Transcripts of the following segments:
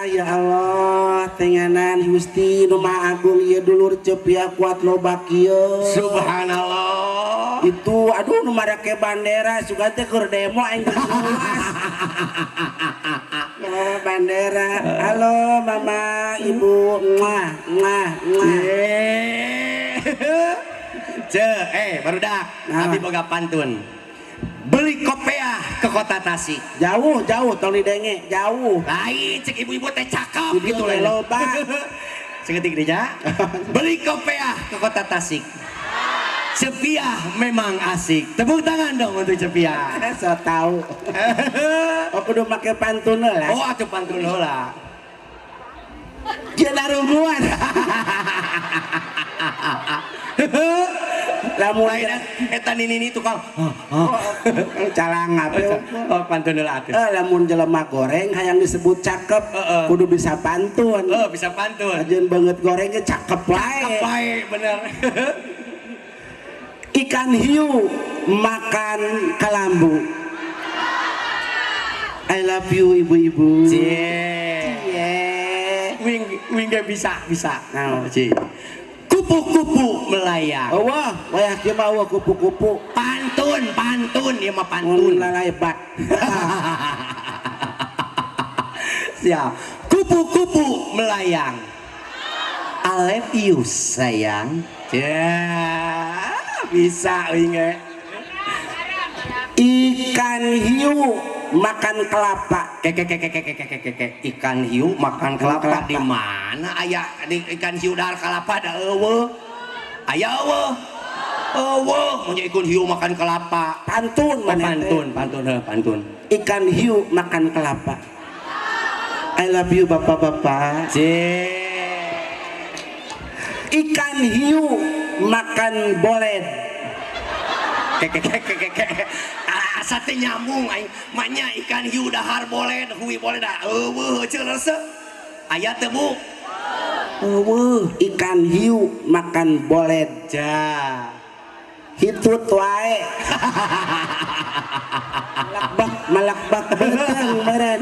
Ya Allah tenganan Gusti nu Maha Agung ieu dulur cepia kuat loba kieu subhanallah itu aduh nu marake bandera suga teh keur demo aing geus luas oh bandera halo mama ibu muah muah muah barudak abi boga pantun beli kopiah ke kota Tasik jauh tong didenge jauh lain cek ibu-ibu teh cakep gitu loba seketik deja beli kopiah ke kota Tasik Cepiah memang asik tepuk tangan dong untuk Cepiah so tau aku udah pakai pantun lah oh atuh pantun heula jangan rumuan lamun eta nini tukang calang apa oh pantun heula atuh lamun jelema goreng hayang disebut cakep kudu bisa pantun bisa pantun ajeun banget gorengnya cakep wae bener ikan hiu makan kelambu I love you ibu-ibu wing gak bisa nah kupu-kupu melayang wah wayah kieu mah kupu-kupu pantun ieu mah pantun lalebat siap kupu-kupu melayang I love you sayang bisa winge ikan hiu makan kelapa ikan hiu makan kelapa di mana aya di ikan hiu dahar kelapa ada eueuh aya eueuh mun ikan hiu makan kelapa pantun pantun ikan hiu makan kelapa I love you bapak-bapak ikan hiu makan boled asa teh nyambung aing manya ikan hiu dahar boled hui boled eueuh ceuleuh aya teh Bu ikan hiu makan boled hitut wae malakbak beteng meureun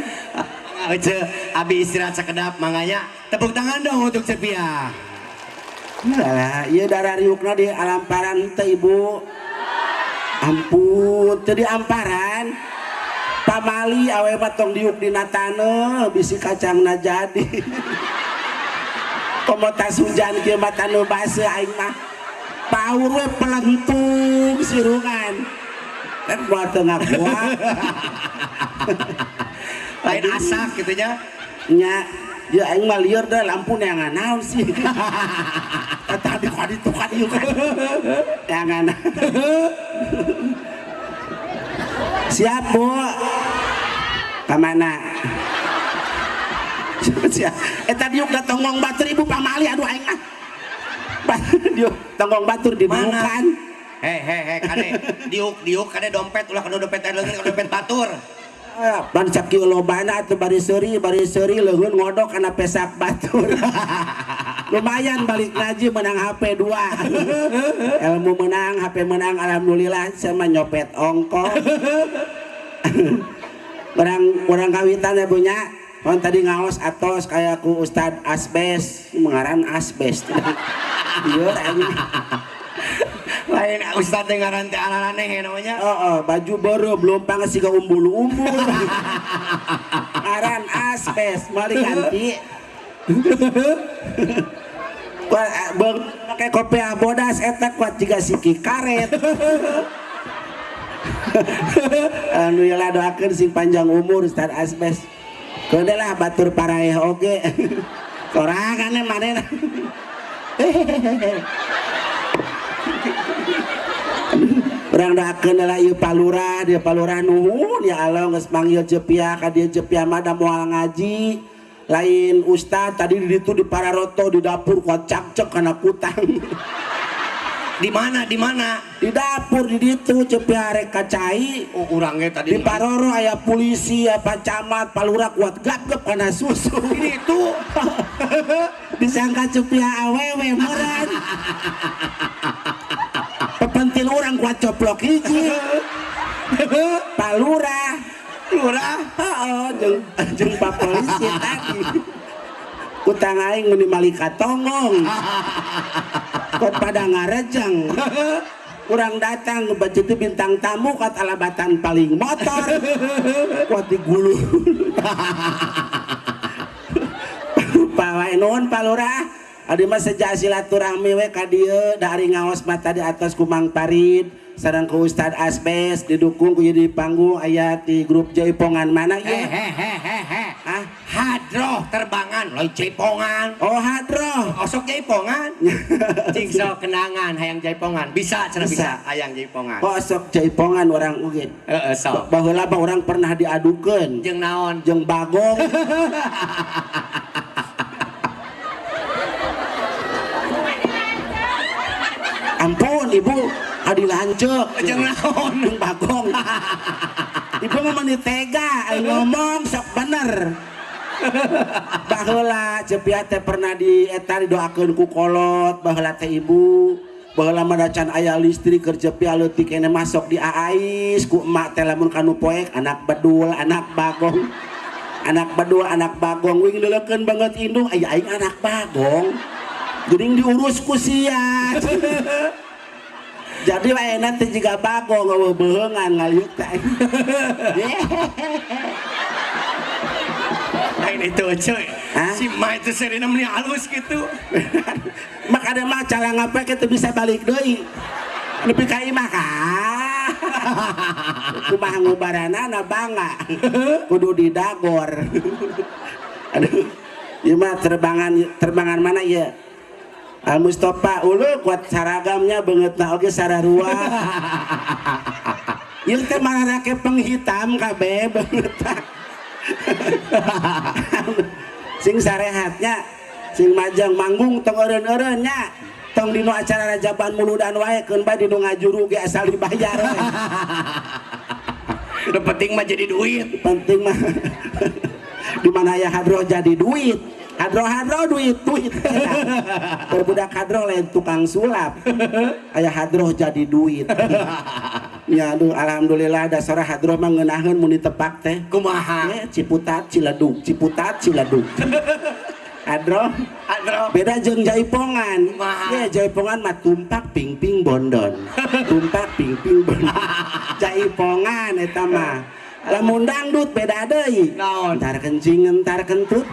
abi istirahat sakedap manganya tepuk tangan dong untuk Cepiah lah ieu darah riukna di alamparan teh ibu ampun teu di amparan pamali awe mah tong diuk dina taneuh bisi kacangna jadi komotas hujan kieu mah taneuh baseuh aing mah paur we pelentung sirungan kan buat teu ngakuat lain asak gitu nya ya aing mah lieur dah lampu neangan naon sih tadi tukar ieu kan neangan siap Bu kamana siap eta diuk da tonggong batur ibu pamali aduh aing mah diuk tonggong batur di bukan kade diuk kade dompet ulah kana dompet leungeun kana dompet batur ban sakieu lobana atuh bari seuri leungeun ngodok kana pesak batur lumayan balik ngaji menang HP 2 ilmu menang HP menang alhamdulillah sama nyopet ongko orang kawitan ya punya kon tadi ngaos atos kayak ku Ustad Asbes mengaran Asbes iya lain Ustad ngaran teh aneh namanya baju baru belum panges siga umbul-umbul ngaran Asbes mali ganti pakai kopi abodas eta kuat juga siki karet alhamdulillah doakeun sing panjang umur Ustaz Asbes keunde lah batur paraeh oge sorangan manehna urang doakeun lah ieu palurah dia palurah nuhun ya Allah geus manggil Cepiah ka dieu Cepiah mah da moal ngaji lain Ustad tadi di situ di Pararoto di dapur kuat cak karena kutang di mana di dapur di situ Cepiah rek kacai urangnya tadi di Paroro aya polisi apa camat palura kuat gap karena susu itu disangka Cepiah awewe meureun pepentil orang kuat coplok hiji palura lurah heeh jeung Pak Polisi tadi utang aing mun malika tongong kok pada ngarejeng kurang datang baca itu bintang tamu kat alabatan paling motor kuat digulu pawae nuhun Pak Lurah adi mah sejak silaturahmi we ka dieu dari ngaos mata di atas ku Mang Parid sareng ku Ustad Asbes didukung ku jadi panggung aya di grup Jaipongan mana ya ah hadroh terbangan loy Jaipongan oh hadroh osok Jaipongan cing sok kenangan hayang Jaipongan bisa cenah bisa hayang Jaipongan kok sok Jaipongan orang uget sok baheula mah orang pernah diadukeun jeung naon jeung bagong ampun ibu adi lanceuk jeung naon jeung bagong ibu mah meni tega aing ngomong sok bener baheula cepia teh pernah di eta didoakeun ku kolot baheula teh ibu baheula mah dacan aya listrik keur cepia leutik kene masuk di aais ku emak teh lamun kanu poek anak bedul anak bagong wing leulekeun banget indung aya aing anak bagong geuning diurus ku sia jadi waena teh jiga bagong eueuh beungan ngaliuk teh lain itu cuy si Mai itu serina meni halus gitu mak ada mah cara ngapa kita bisa balik deui nepi ka imah ka kumaha ngubaranana bangga kudu didagor aduh ieu mah terbangan mana ieu Al Mustafa ulu kuat saragamnya beungeutna oge sararua ieu teh mararake penghitam kabeh beungeutna sing sarehatnya sing majang manggung tong eureun-eureun nya tong dinu acara rajaban muludan wae keun bae dinu ngajuru ge asal dibayar we udah penting mah jadi duit penting mah di mana aya hadroh jadi duit hadroh duit berbudak hadroh lain tukang sulap aya hadroh jadi duit ya aduh alhamdulillah dasar hadroh mah ngeunaheun mun ditepak teh kumaha Ciputat Ciledug hadroh beda jeung Jaipongan ya Jaipongan mah tumpak pingping bondon Jaipongan eta mah lamun dangdut beda deui entar kencing entar kentut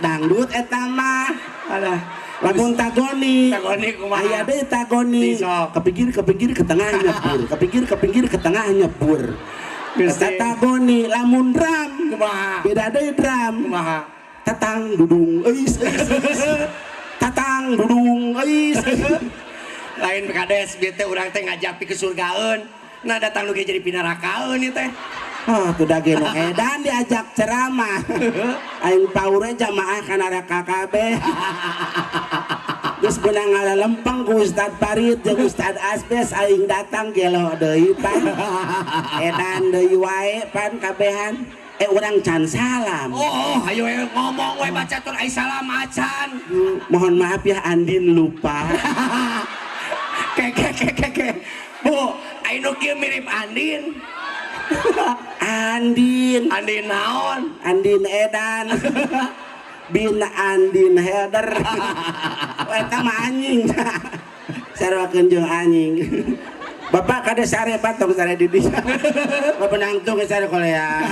dangdut eta mah alah lamun tagoni kumaha aya deui tagoni kepikir ke tengah nyebur eta tagoni lamun drum kumaha beda deui drum kumaha tatang dudung eis lain kades bieu teh urang teh ngajapi ke surgaeun nah datang lu jadi pinarakaeun ieu teh oh tuh dage nu edan diajak ceramah aing paure jamaah ka neraka kabeh geus beunang ngalalempeng ku Ustad Parid jeung Ustad Asbes aing datang gelo deui pan edan deui wae pan kabehan urang can salam ayo ngomong we baca tur ai salam acan mohon maaf ya Andin lupa ke Bu anu kieu mirip Andin Andin naon Andin edan bin Andin header eta mah anjing sarwakeun jeung anjing Bapak kade sare patong sare di dieu bapak nangtung sare kolea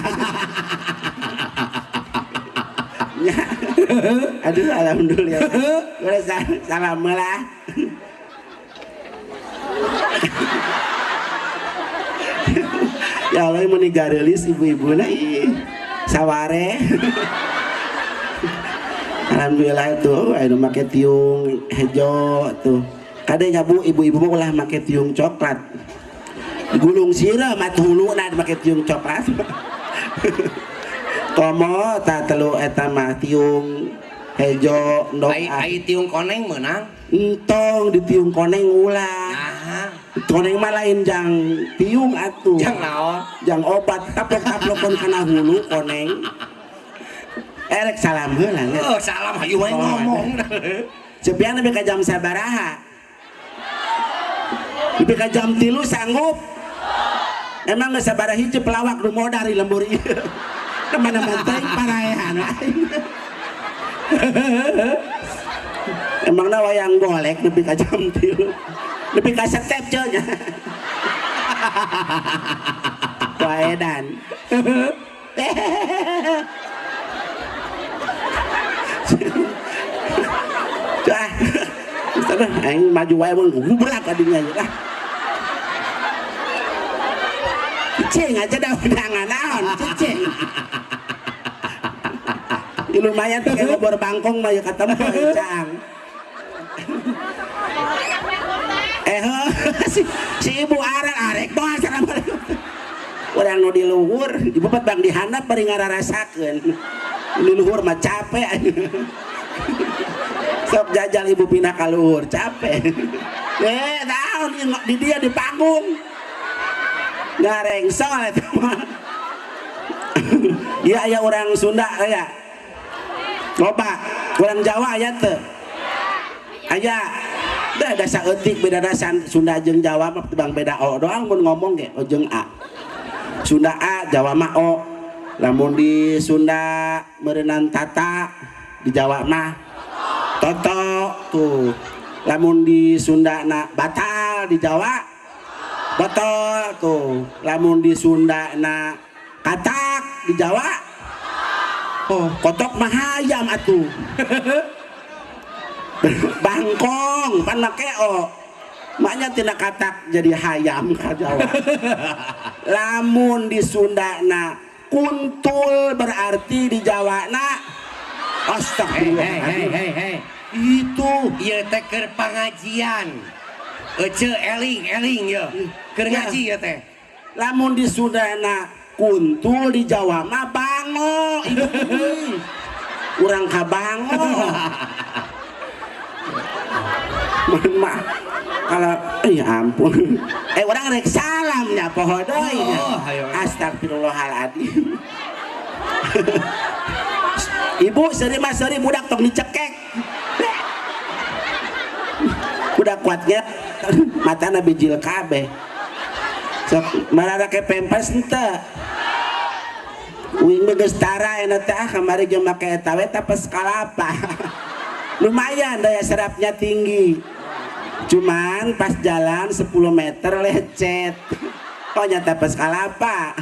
aduh alhamdulillah udah salam lah ya Allah mau nigarelis ibu-ibu na saware alhamdulillah tuh anu make tiung hejo tuh kade nyabu ibu-ibu mah ulah make tiung coklat gulung sirah mah huluna make tiung coklat komo tak telu eta mah tiung hejo ndok ai tiung koneng meunang entong di tiung koneng ulah koneng mah lain jang tiung atuh jang naon jang obat taplok-taplokon kana hulu koneng erek salam heula salam hayu wae ngomong cepian nepi ka jam sabaraha nepi ka jam 3 sanggup emang nggak sabar hiji pelawak nu modal di lembur ieu kemana-mana teh paraehan emang wayang golek nepi ka jam 3 nepi ka setep nya Waedan Cah, aing maju wae mah gubrak adinya lah. Cing aja dah undangan naon, cing. Lumayan tuh kayak ngobor bangkong mah ya ketemu cang. Si ibu arek doa assalamualaikum. Orang nu di luhur, ibu bet bang dihandap bari ngararasakeun. Di luhur mah capek. Sok jajal ibu pindah ka luhur, capek. Naon di dia di panggung. Ngarengsol eta mah. Ieu aya orang Sunda aya. Loba, orang Jawa aya teu? Aya. Da dasa eutik beda dasan Sunda jeung Jawa mah tebang beda o doang mun ngomong ge o jeung a. Sunda A, Jawa mah O. Lamun di Sunda meureunnan tata, di Jawa mah toto tuh. Lamun di Sunda na batal, di Jawa botol tuh. Lamun di Sunda na katak, di Jawa oh kotok mah hayam atuh. Bangkong pan make o. Maknya tina katak jadi hayam ka Jawa. Lamun di Sunda na kuntul berarti di Jawa na astagfirullah. Hei. Itu Ieu teh keur pangajian. Ece eling ya. Keur ngaji ya teh. lamun di Sunda na kuntul di Jawa mah bango. Ibu urang ka bango. Mah kalau ya ampun orang rek salamnya poho deui astagfirullahaladzim. Ibu seri mas seri budak tong dicekek budak kuatnya matana bijil kabeh sok marana ke pempes henteu uing geus tara eta teh kamari jeung make eta we tapes kalapa. Lumayan daya serapnya tinggi, cuman pas jalan 10 meter lecet. Oh nyata pas kalapa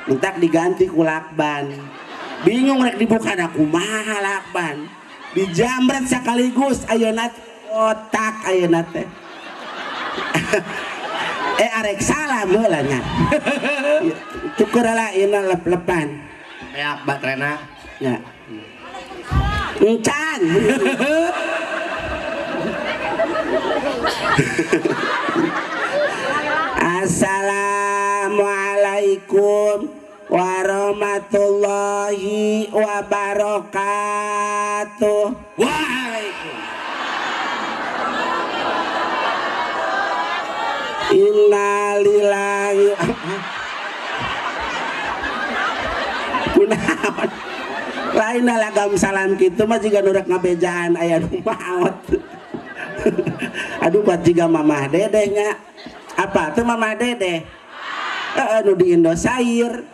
minta diganti ku lakban, bingung rek dibuka aku mahal lakban dijamret sekaligus ayeuna otak ayeuna teh. Arek salam heula nya tuker lah ina lep-lepan Beak batrena ya encan. Assalamualaikum warahmatullahi wabarakatuh. Waalaikumsalam. Innalillahi kunaon lain lagam salam kitu mah jiga nu rek ngabejaan aya nu maot. Aduh buat jiga mamah dedehnya apa tuh mamah dedeh anu di Indosiar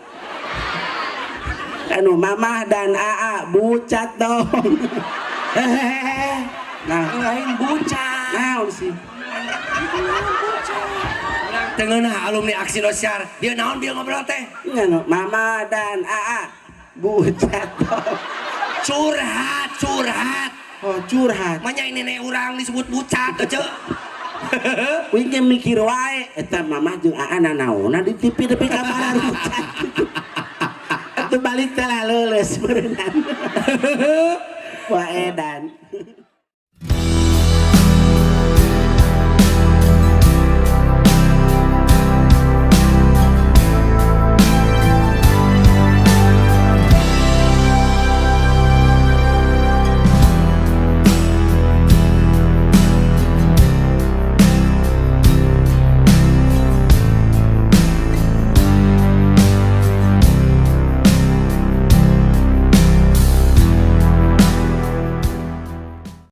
anu mamah dan AA bucat dong. Nah Lain bucat. naon sih Tengeunah alumni Aksi Indosiar. Dia naon dia ngobrol teh? anu mama dan AA bucat dong. Curhat. Oh curhat Manya ini nenek urang disebut bucat aja. wing ge mikir wae eta mamah jeung AA nanaonna di TV depi kamar bucat atuh balik teh lah leuleus berenang. Wah edan